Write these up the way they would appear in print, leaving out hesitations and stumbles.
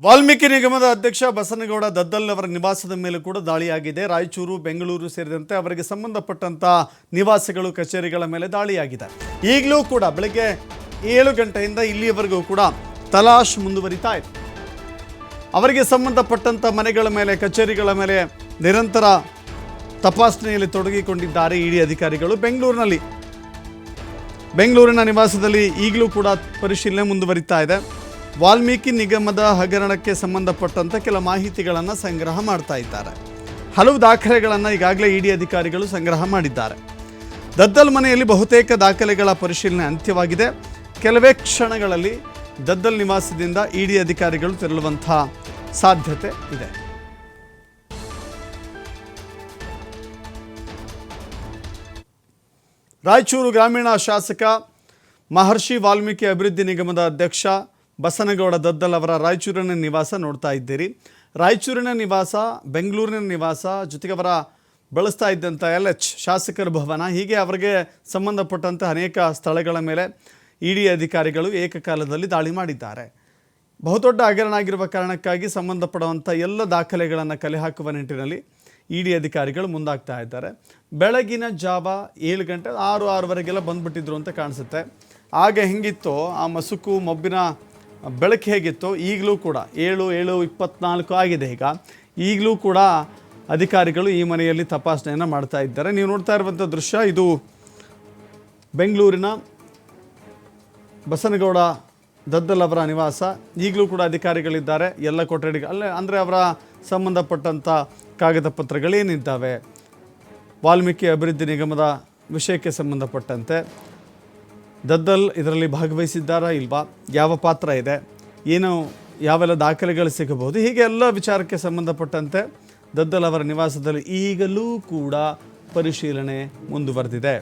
ವಾಲ್ಮೀಕಿ ನಿಗಮದ ಅಧ್ಯಕ್ಷ ಬಸನಗೌಡ ದದ್ದಲ್ ಅವರ ನಿವಾಸದ ಮೇಲೆ ಕೂಡ ದಾಳಿಯಾಗಿದೆ. ರಾಯಚೂರು, ಬೆಂಗಳೂರು ಸೇರಿದಂತೆ ಅವರಿಗೆ ಸಂಬಂಧಪಟ್ಟಂತ ನಿವಾಸಗಳು, ಕಚೇರಿಗಳ ಮೇಲೆ ದಾಳಿಯಾಗಿದೆ. ಈಗಲೂ ಕೂಡ ಬೆಳಗ್ಗೆ 7 ಗಂಟೆಯಿಂದ ಇಲ್ಲಿಯವರೆಗೂ ಕೂಡ ತಲಾಶ್ ಮುಂದುವರಿತಾ ಇದೆ. ಅವರಿಗೆ ಸಂಬಂಧಪಟ್ಟಂತ ಮನೆಗಳ ಮೇಲೆ, ಕಚೇರಿಗಳ ಮೇಲೆ ನಿರಂತರ ತಪಾಸಣೆಯಲ್ಲಿ ತೊಡಗಿಕೊಂಡಿದ್ದಾರೆ ಇಡಿ ಅಧಿಕಾರಿಗಳು. ಬೆಂಗಳೂರಿನ ನಿವಾಸದಲ್ಲಿ ಈಗಲೂ ಕೂಡ ಪರಿಶೀಲನೆ ಮುಂದುವರಿತಾ ಇದೆ. ವಾಲ್ಮೀಕಿ ನಿಗಮದ ಹಗರಣಕ್ಕೆ ಸಂಬಂಧಪಟ್ಟಂತೆ ಕೆಲ ಮಾಹಿತಿಗಳನ್ನು ಸಂಗ್ರಹ ಮಾಡ್ತಾ ಇದ್ದಾರೆ. ಹಲವು ದಾಖಲೆಗಳನ್ನು ಈಗಾಗಲೇ ಇಡಿ ಅಧಿಕಾರಿಗಳು ಸಂಗ್ರಹ ಮಾಡಿದ್ದಾರೆ. ದದ್ದಲ್ ಮನೆಯಲ್ಲಿ ಬಹುತೇಕ ದಾಖಲೆಗಳ ಪರಿಶೀಲನೆ ಅಂತ್ಯವಾಗಿದೆ. ಕೆಲವೇ ಕ್ಷಣಗಳಲ್ಲಿ ದದ್ದಲ್ ನಿವಾಸದಿಂದ ಇಡಿ ಅಧಿಕಾರಿಗಳು ತೆರಳುವಂತಹ ಸಾಧ್ಯತೆ ಇದೆ. ರಾಯಚೂರು ಗ್ರಾಮೀಣ ಶಾಸಕ ಮಹರ್ಷಿ ವಾಲ್ಮೀಕಿ ಅಭಿವೃದ್ಧಿ ನಿಗಮದ ಅಧ್ಯಕ್ಷ ಬಸನಗೌಡ ದದ್ದಲ್ ಅವರ ರಾಯಚೂರಿನ ನಿವಾಸ ನೋಡ್ತಾ ಇದ್ದೀರಿ. ರಾಯಚೂರಿನ ನಿವಾಸ, ಬೆಂಗಳೂರಿನ ನಿವಾಸ, ಜೊತೆಗೆ ಅವರ ಬಳಸ್ತಾ ಇದ್ದಂಥ LH ಶಾಸಕರ ಭವನ, ಹೀಗೆ ಅವರಿಗೆ ಸಂಬಂಧಪಟ್ಟಂಥ ಅನೇಕ ಸ್ಥಳಗಳ ಮೇಲೆ ಇಡಿ ಅಧಿಕಾರಿಗಳು ಏಕಕಾಲದಲ್ಲಿ ದಾಳಿ ಮಾಡಿದ್ದಾರೆ. ಬಹುದೊಡ್ಡ ಹಗರಣ ಆಗಿರುವ ಕಾರಣಕ್ಕಾಗಿ ಸಂಬಂಧಪಡುವಂಥ ಎಲ್ಲ ದಾಖಲೆಗಳನ್ನು ಕಲೆ ಹಾಕುವ ನಿಟ್ಟಿನಲ್ಲಿ ಇಡಿ ಅಧಿಕಾರಿಗಳು ಮುಂದಾಗ್ತಾ ಇದ್ದಾರೆ. ಬೆಳಗಿನ ಜಾವ 7 ಗಂಟೆ 6-6:30 ಬಂದುಬಿಟ್ಟಿದ್ರು ಅಂತ ಕಾಣಿಸುತ್ತೆ. ಆಗ ಹೆಂಗಿತ್ತೋ ಆ ಮಸುಕು ಮಬ್ಬಿನ ಬೆಳಕು ಹೇಗಿತ್ತೋ ಈಗಲೂ ಕೂಡ 7:24 ಆಗಿದೆ. ಈಗಲೂ ಕೂಡ ಅಧಿಕಾರಿಗಳು ಈ ಮನೆಯಲ್ಲಿ ತಪಾಸಣೆಯನ್ನು ಮಾಡ್ತಾ ಇದ್ದಾರೆ. ನೀವು ನೋಡ್ತಾ ಇರುವಂಥ ದೃಶ್ಯ ಇದು ಬೆಂಗಳೂರಿನ ಬಸನಗೌಡ ದದ್ದಲ್ ಅವರ ನಿವಾಸ. ಈಗಲೂ ಕೂಡ ಅಧಿಕಾರಿಗಳಿದ್ದಾರೆ ಎಲ್ಲ ಕೊಠಡಿಗಳು ಅಲ್ಲೇ, ಅಂದರೆ ಅವರ ಸಂಬಂಧಪಟ್ಟಂಥ ಕಾಗದ ಪತ್ರಗಳೇನಿದ್ದಾವೆ, ವಾಲ್ಮೀಕಿ ಅಭಿವೃದ್ಧಿ ನಿಗಮದ ವಿಷಯಕ್ಕೆ ಸಂಬಂಧಪಟ್ಟಂತೆ ದದ್ದಲ್ ಇದರಲ್ಲಿ ಭಾಗವಹಿಸಿದ್ದಾರಾ ಇಲ್ವಾ, ಯಾವ ಪಾತ್ರ ಇದೆ, ಏನು ಯಾವೆಲ್ಲ ದಾಖಲೆಗಳು ಸಿಗಬಹುದು, ಹೀಗೆ ಎಲ್ಲ ವಿಚಾರಕ್ಕೆ ಸಂಬಂಧಪಟ್ಟಂತೆ ದದ್ದಲ್ ಅವರ ನಿವಾಸದಲ್ಲಿ ಈಗಲೂ ಕೂಡ ಪರಿಶೀಲನೆ ಮುಂದುವರೆದಿದೆ.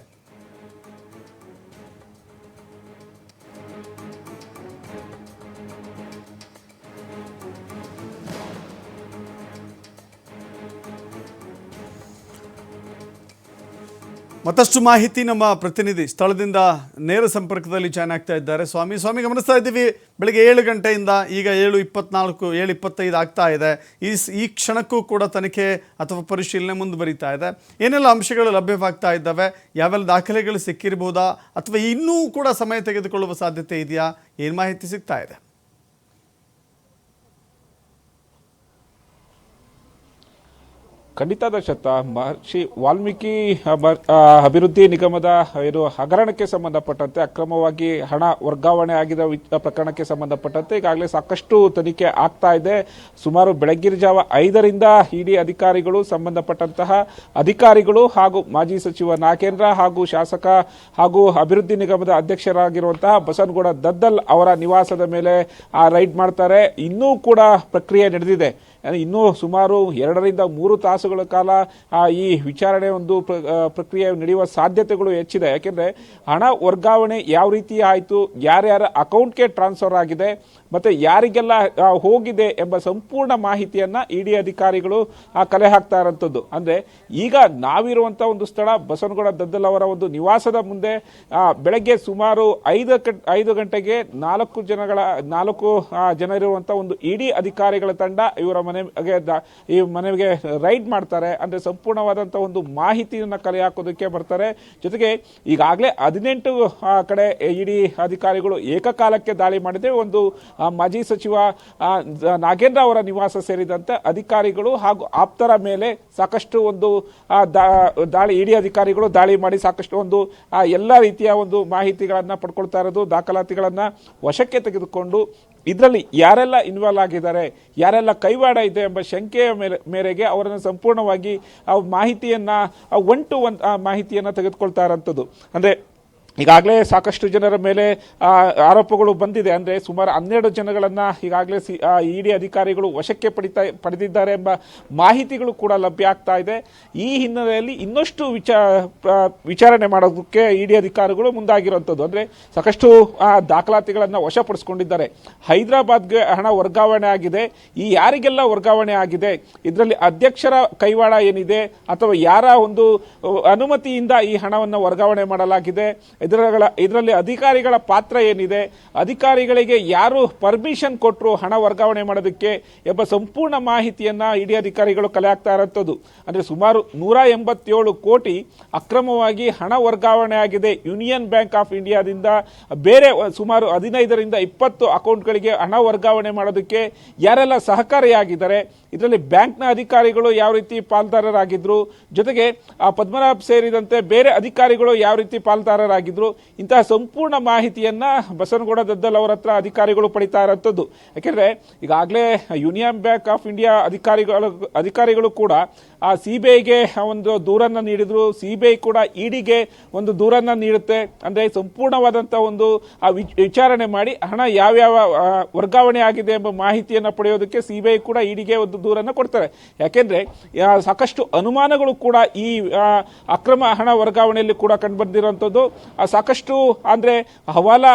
ಮತ್ತಷ್ಟು ಮಾಹಿತಿ ನಮ್ಮ ಪ್ರತಿನಿಧಿ ಸ್ಥಳದಿಂದ ನೇರ ಸಂಪರ್ಕದಲ್ಲಿ ಜಾಯ್ನ್ ಆಗ್ತಾ ಇದ್ದಾರೆ. ಸ್ವಾಮಿ ಗಮನಿಸ್ತಾ ಇದ್ದೀವಿ, ಬೆಳಗ್ಗೆ 7 ಗಂಟೆಯಿಂದ ಈಗ 7:24, 7:25 ಆಗ್ತಾ ಇದೆ. ಈ ಕ್ಷಣಕ್ಕೂ ಕೂಡ ತನಿಖೆ ಅಥವಾ ಪರಿಶೀಲನೆ ಮುಂದುವರಿತಾ ಇದೆ. ಏನೆಲ್ಲ ಅಂಶಗಳು ಲಭ್ಯವಾಗ್ತಾ ಇದ್ದಾವೆ, ಯಾವೆಲ್ಲ ದಾಖಲೆಗಳು ಸಿಕ್ಕಿರಬಹುದಾ ಅಥವಾ ಇನ್ನೂ ಕೂಡ ಸಮಯ ತೆಗೆದುಕೊಳ್ಳುವ ಸಾಧ್ಯತೆ ಇದೆಯಾ, ಏನು ಮಾಹಿತಿ ಸಿಗ್ತಾ ಇದೆ? ಖಂಡಿತ ದಶರಥ, ಮಹರ್ಷಿ ವಾಲ್ಮೀಕಿ ಅಭಿವೃದ್ಧಿ ನಿಗಮದ ಏನು ಹಗರಣಕ್ಕೆ ಸಂಬಂಧಪಟ್ಟಂತೆ ಅಕ್ರಮವಾಗಿ ಹಣ ವರ್ಗಾವಣೆ ಆಗಿದ ಪ್ರಕರಣಕ್ಕೆ ಸಂಬಂಧಪಟ್ಟಂತೆ ಈಗಾಗಲೇ ಸಾಕಷ್ಟು ತನಿಖೆ ಆಗ್ತಾ ಇದೆ. ಸುಮಾರು ಬೆಳಗ್ಗಿನ ಜಾವ 5ರಿಂದ ಇಡಿ ಅಧಿಕಾರಿಗಳು, ಸಂಬಂಧಪಟ್ಟಂತಹ ಅಧಿಕಾರಿಗಳು ಹಾಗೂ ಮಾಜಿ ಸಚಿವ ನಾಗೇಂದ್ರ ಹಾಗೂ ಶಾಸಕ ಹಾಗೂ ಅಭಿವೃದ್ಧಿ ನಿಗಮದ ಅಧ್ಯಕ್ಷರಾಗಿರುವಂತಹ ಬಸನಗೌಡ ದದ್ದಲ್ ಅವರ ನಿವಾಸದ ಮೇಲೆ ರೈಡ್ ಮಾಡ್ತಾರೆ. ಇನ್ನೂ ಕೂಡ ಪ್ರಕ್ರಿಯೆ ನಡೆದಿದೆ. ಇನ್ನೂ ಸುಮಾರು 2ರಿಂದ 3 ತಾಸುಗಳ ಕಾಲ ಈ ವಿಚಾರಣೆ ಒಂದು ಪ್ರಕ್ರಿಯೆ ನಡೆಯುವ ಸಾಧ್ಯತೆಗಳು ಹೆಚ್ಚಿದೆ. ಯಾಕೆಂದರೆ ಹಣ ವರ್ಗಾವಣೆ ಯಾವ ರೀತಿ ಆಯಿತು, ಯಾರ್ಯಾರ ಅಕೌಂಟ್ಗೆ ಟ್ರಾನ್ಸ್ಫರ್ ಆಗಿದೆ ಮತ್ತು ಯಾರಿಗೆಲ್ಲ ಹೋಗಿದೆ ಎಂಬ ಸಂಪೂರ್ಣ ಮಾಹಿತಿಯನ್ನು ಇಡಿ ಅಧಿಕಾರಿಗಳು ಕಲೆ ಹಾಕ್ತಾ ಇರೋಂಥದ್ದು. ಅಂದರೆ ಈಗ ನಾವಿರುವಂಥ ಒಂದು ಸ್ಥಳ ಬಸನಗೌಡ ದದ್ದಲ್ ಅವರ ಒಂದು ನಿವಾಸದ ಮುಂದೆ ಬೆಳಗ್ಗೆ ಸುಮಾರು 5 ಗಂಟೆಗೆ 4 ಜನರಿರುವಂಥ ಒಂದು ಇಡಿ ಅಧಿಕಾರಿಗಳ ತಂಡ ಇವರ ಈ ಮನೆಗೆ ರೈಡ್ ಮಾಡ್ತಾರೆ. ಅಂದ್ರೆ ಸಂಪೂರ್ಣವಾದಂಥ ಒಂದು ಮಾಹಿತಿಯನ್ನು ಕಲೆ ಹಾಕೋದಕ್ಕೆ ಬರ್ತಾರೆ. ಜೊತೆಗೆ ಈಗಾಗಲೇ 18 ಕಡೆ ಇಡಿ ಅಧಿಕಾರಿಗಳು ಏಕಕಾಲಕ್ಕೆ ದಾಳಿ ಮಾಡಿದ್ರೆ ಒಂದು ಮಾಜಿ ಸಚಿವ ನಾಗೇಂದ್ರ ಅವರ ನಿವಾಸ ಸೇರಿದಂತೆ ಅಧಿಕಾರಿಗಳು ಹಾಗೂ ಆಪ್ತರ ಮೇಲೆ ಸಾಕಷ್ಟು ಒಂದು ಇಡಿ ಅಧಿಕಾರಿಗಳು ದಾಳಿ ಮಾಡಿ ಸಾಕಷ್ಟು ಒಂದು ಎಲ್ಲ ರೀತಿಯ ಒಂದು ಮಾಹಿತಿಗಳನ್ನು ಪಡ್ಕೊಳ್ತಾ ಇರೋದು, ದಾಖಲಾತಿಗಳನ್ನು ವಶಕ್ಕೆ ತೆಗೆದುಕೊಂಡು ಇದರಲ್ಲಿ ಯಾರೆಲ್ಲ ಇನ್ವಾಲ್ವ್ ಆಗಿದ್ದಾರೆ, ಯಾರೆಲ್ಲ ಕೈವಾಡ ಇದೆ ಎಂಬ ಶಂಕೆಯ ಮೇರೆಗೆ ಅವರನ್ನು ಸಂಪೂರ್ಣವಾಗಿ ಮಾಹಿತಿಯನ್ನು ಮಾಹಿತಿಯನ್ನು ತೆಗೆದುಕೊಳ್ತಾ ಇರೋಂಥದ್ದು. ಅಂದರೆ ಈಗಾಗಲೇ ಸಾಕಷ್ಟು ಜನರ ಮೇಲೆ ಆರೋಪಗಳು ಬಂದಿದೆ. ಅಂದರೆ ಸುಮಾರು 12 ಜನಗಳನ್ನು ಈಗಾಗಲೇ ಇಡಿ ಅಧಿಕಾರಿಗಳು ವಶಕ್ಕೆ ಪಡೆದಿದ್ದಾರೆ ಎಂಬ ಮಾಹಿತಿಗಳು ಕೂಡ ಲಭ್ಯ ಆಗ್ತಾ ಇದೆ. ಈ ಹಿನ್ನೆಲೆಯಲ್ಲಿ ಇನ್ನಷ್ಟು ವಿಚಾರಣೆ ಮಾಡೋದಕ್ಕೆ ಇಡಿ ಅಧಿಕಾರಿಗಳು ಮುಂದಾಗಿರುವಂಥದ್ದು. ಅಂದರೆ ಸಾಕಷ್ಟು ದಾಖಲಾತಿಗಳನ್ನು ವಶಪಡಿಸಿಕೊಂಡಿದ್ದಾರೆ. ಹೈದರಾಬಾದ್ಗೆ ಹಣ ವರ್ಗಾವಣೆ ಆಗಿದೆ, ಈ ಯಾರಿಗೆಲ್ಲ ವರ್ಗಾವಣೆ ಆಗಿದೆ, ಇದರಲ್ಲಿ ಅಧ್ಯಕ್ಷರ ಕೈವಾಡ ಏನಿದೆ ಅಥವಾ ಯಾರ ಒಂದು ಅನುಮತಿಯಿಂದ ಈ ಹಣವನ್ನು ವರ್ಗಾವಣೆ ಮಾಡಲಾಗಿದೆ, ಇದರಲ್ಲಿ ಅಧಿಕಾರಿಗಳ ಪಾತ್ರ ಏನಿದೆ, ಅಧಿಕಾರಿಗಳಿಗೆ ಯಾರು ಪರ್ಮಿಷನ್ ಕೊಟ್ಟರು ಹಣ ವರ್ಗಾವಣೆ ಮಾಡೋದಕ್ಕೆ ಎಂಬ ಸಂಪೂರ್ಣ ಮಾಹಿತಿಯನ್ನ ಇಡಿ ಅಧಿಕಾರಿಗಳು ಕಲೆ ಹಾಕ್ತಾ ಇರುವಂಥದ್ದು. ಅಂದರೆ ಸುಮಾರು 187 ಕೋಟಿ ಅಕ್ರಮವಾಗಿ ಹಣ ವರ್ಗಾವಣೆ ಆಗಿದೆ ಯೂನಿಯನ್ ಬ್ಯಾಂಕ್ ಆಫ್ ಇಂಡಿಯಾದಿಂದ ಬೇರೆ ಸುಮಾರು 15ರಿಂದ 20 ಅಕೌಂಟ್ಗಳಿಗೆ ಹಣ ವರ್ಗಾವಣೆ ಮಾಡೋದಕ್ಕೆ ಯಾರೆಲ್ಲ ಸಹಕಾರಿಯಾಗಿದ್ದಾರೆ, ಇದರಲ್ಲಿ ಬ್ಯಾಂಕ್ನ ಅಧಿಕಾರಿಗಳು ಯಾವ ರೀತಿ ಪಾಲ್ದಾರರಾಗಿದ್ರು, ಜೊತೆಗೆ ಆ ಪದ್ಮನಾಭ್ ಸೇರಿದಂತೆ ಬೇರೆ ಅಧಿಕಾರಿಗಳು ಯಾವ ರೀತಿ ಪಾಲ್ದಾರರಾಗಿದ್ರು, ಇಂತಹ ಸಂಪೂರ್ಣ ಮಾಹಿತಿಯನ್ನ ಬಸನಗೌಡ ದದ್ದಲ್ ಅವರ ಹತ್ರ ಅಧಿಕಾರಿಗಳು ಪಡಿತಾ ಇರುವಂಥದ್ದು. ಯಾಕೆಂದ್ರೆ ಈಗಾಗಲೇ ಯೂನಿಯನ್ ಬ್ಯಾಂಕ್ ಆಫ್ ಇಂಡಿಯಾ ಅಧಿಕಾರಿಗಳು ಕೂಡ ಆ ಸಿಬಿಐಗೆ ಒಂದು ದೂರನ್ನ ನೀಡಿದ್ರು, ಸಿಬಿಐ ಕೂಡ ಇಡಿಗೆ ಒಂದು ದೂರನ್ನ ನೀಡುತ್ತೆ. ಅಂದ್ರೆ ಸಂಪೂರ್ಣವಾದಂತ ಒಂದು ವಿಚಾರಣೆ ಮಾಡಿ ಹಣ ಯಾವ್ಯಾವ ವರ್ಗಾವಣೆ ಆಗಿದೆ ಎಂಬ ಮಾಹಿತಿಯನ್ನ ಪಡೆಯೋದಕ್ಕೆ ಸಿಬಿಐ ಕೂಡ ಇಡಿಗೆ ಒಂದು ದೂರನ್ನ ಕೊಡ್ತಾರೆ. ಯಾಕೆಂದ್ರೆ ಸಾಕಷ್ಟು ಅನುಮಾನಗಳು ಕೂಡ ಈ ಅಕ್ರಮ ಹಣ ವರ್ಗಾವಣೆಯಲ್ಲಿ ಕೂಡ ಕಂಡುಬಂದಿರುವಂಥದ್ದು. ಸಾಕಷ್ಟು ಅಂದ್ರೆ ಹವಾಲಾ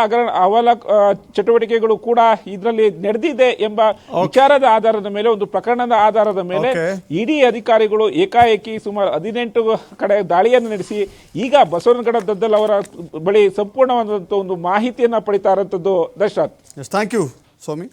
ಚಟುವಟಿಕೆಗಳು ಕೂಡ ಇದರಲ್ಲಿ ನಡೆದಿದೆ ಎಂಬ ವಿಚಾರದ ಆಧಾರದ ಮೇಲೆ, ಒಂದು ಪ್ರಕರಣದ ಆಧಾರದ ಮೇಲೆ ಇಡಿ ಅಧಿಕಾರಿಗಳು ಏಕಾಏಕಿ ಸುಮಾರು 18 ಕಡೆ ದಾಳಿಯನ್ನು ನಡೆಸಿ ಈಗ ಬಸವನಗೌಡ ದದ್ದಲ್ ಅವರ ಬಳಿ ಸಂಪೂರ್ಣವಾದಂತಹ ಒಂದು ಮಾಹಿತಿಯನ್ನ ಪಡಿತಾ ಇರುವಂತದ್ದು. Dasharath, thank you Swami.